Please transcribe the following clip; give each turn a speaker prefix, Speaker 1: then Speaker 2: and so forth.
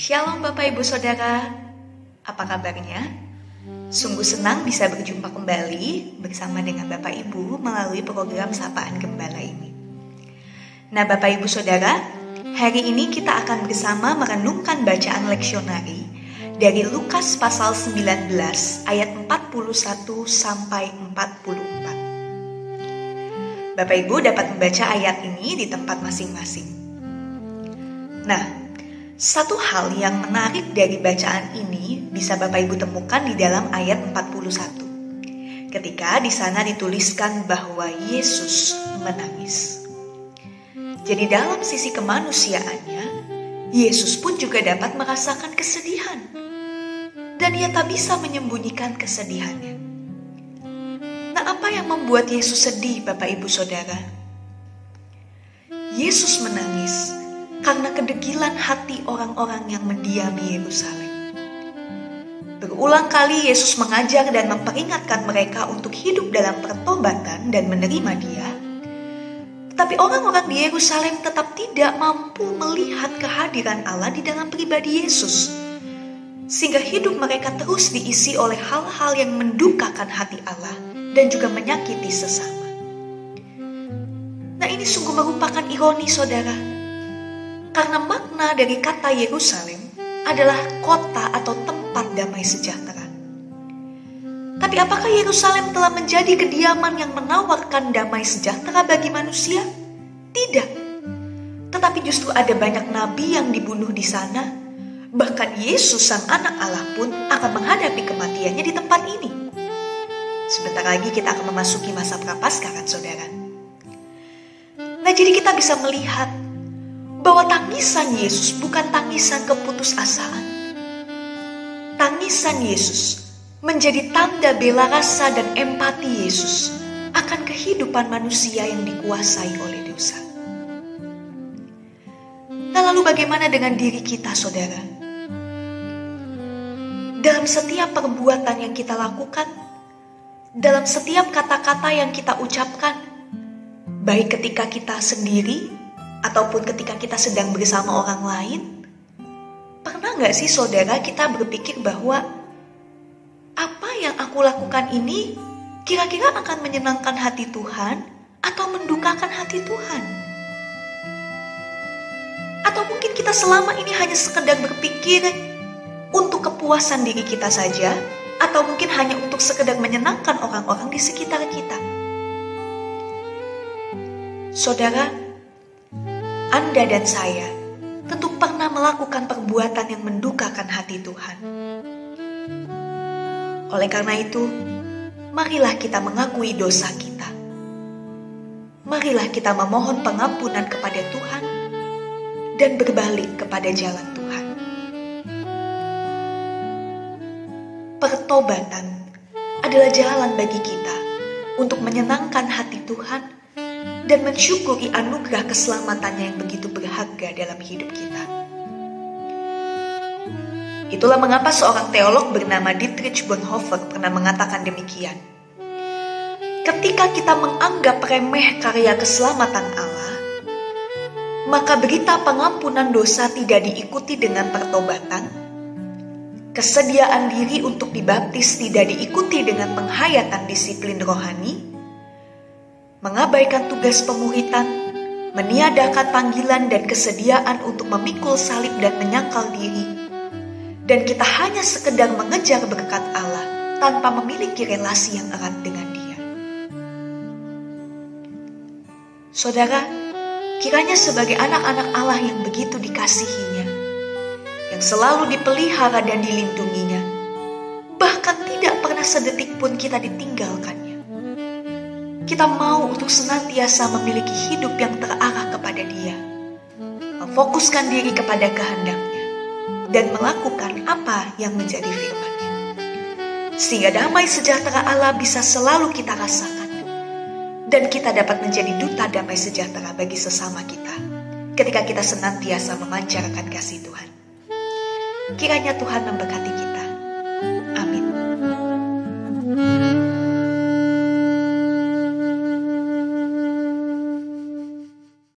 Speaker 1: Shalom Bapak Ibu Saudara, apa kabarnya? Sungguh senang bisa berjumpa kembali bersama dengan Bapak Ibu melalui program Sapaan Gembala ini. Nah Bapak Ibu Saudara, hari ini kita akan bersama merenungkan bacaan leksionari dari Lukas pasal 19 ayat 41 sampai 44. Bapak Ibu dapat membaca ayat ini di tempat masing-masing. Nah, satu hal yang menarik dari bacaan ini bisa Bapak Ibu temukan di dalam ayat 41. Ketika di sana dituliskan bahwa Yesus menangis. Jadi dalam sisi kemanusiaannya, Yesus pun juga dapat merasakan kesedihan. Dan ia tak bisa menyembunyikan kesedihannya. Nah, apa yang membuat Yesus sedih, Bapak Ibu Saudara? Yesus menangis karena kedegilan hati orang-orang yang mendiami Yerusalem. Berulang kali Yesus mengajar dan memperingatkan mereka untuk hidup dalam pertobatan dan menerima Dia. Tetapi orang-orang di Yerusalem tetap tidak mampu melihat kehadiran Allah di dalam pribadi Yesus. Sehingga hidup mereka terus diisi oleh hal-hal yang mendukakan hati Allah dan juga menyakiti sesama. Nah, ini sungguh merupakan ironi, saudara. Karena makna dari kata Yerusalem adalah kota atau tempat damai sejahtera. Tapi apakah Yerusalem telah menjadi kediaman yang menawarkan damai sejahtera bagi manusia? Tidak. Tetapi justru ada banyak nabi yang dibunuh di sana. Bahkan Yesus sang anak Allah pun akan menghadapi kematiannya di tempat ini. Sebentar lagi kita akan memasuki masa prapaskah kan saudara. Nah jadi kita bisa melihat bahwa tangisan Yesus bukan tangisan keputusasaan. Tangisan Yesus menjadi tanda bela rasa dan empati Yesus akan kehidupan manusia yang dikuasai oleh dosa. Nah, lalu bagaimana dengan diri kita, saudara? Dalam setiap perbuatan yang kita lakukan, dalam setiap kata-kata yang kita ucapkan, baik ketika kita sendiri ataupun ketika kita sedang bersama orang lain, pernah gak sih saudara kita berpikir bahwa apa yang aku lakukan ini kira-kira akan menyenangkan hati Tuhan atau mendukakan hati Tuhan? Atau mungkin kita selama ini hanya sekedar berpikir untuk kepuasan diri kita saja, atau mungkin hanya untuk sekedar menyenangkan orang-orang di sekitar kita? Saudara, Anda dan saya tentu pernah melakukan perbuatan yang mendukakan hati Tuhan. Oleh karena itu, marilah kita mengakui dosa kita. Marilah kita memohon pengampunan kepada Tuhan dan berbalik kepada jalan Tuhan. Pertobatan adalah jalan bagi kita untuk menyenangkan hati Tuhan dan mensyukuri anugerah keselamatannya yang begitu berharga dalam hidup kita. Itulah mengapa seorang teolog bernama Dietrich Bonhoeffer pernah mengatakan demikian. Ketika kita menganggap remeh karya keselamatan Allah, maka berita pengampunan dosa tidak diikuti dengan pertobatan, kesediaan diri untuk dibaptis tidak diikuti dengan penghayatan disiplin rohani, mengabaikan tugas pemuritan, meniadakan panggilan dan kesediaan untuk memikul salib dan menyangkal diri, dan kita hanya sekedar mengejar berkat Allah tanpa memiliki relasi yang erat dengan Dia. Saudara, kiranya sebagai anak-anak Allah yang begitu dikasihinya, yang selalu dipelihara dan dilindunginya, bahkan tidak pernah sedetik pun kita ditinggalkannya, kita mau untuk senantiasa memiliki hidup yang terarah kepada Dia, memfokuskan diri kepada kehendak-Nya, dan melakukan apa yang menjadi firman-Nya. Sehingga damai sejahtera Allah bisa selalu kita rasakan, dan kita dapat menjadi duta damai sejahtera bagi sesama kita, ketika kita senantiasa memancarkan kasih Tuhan. Kiranya Tuhan memberkati kita.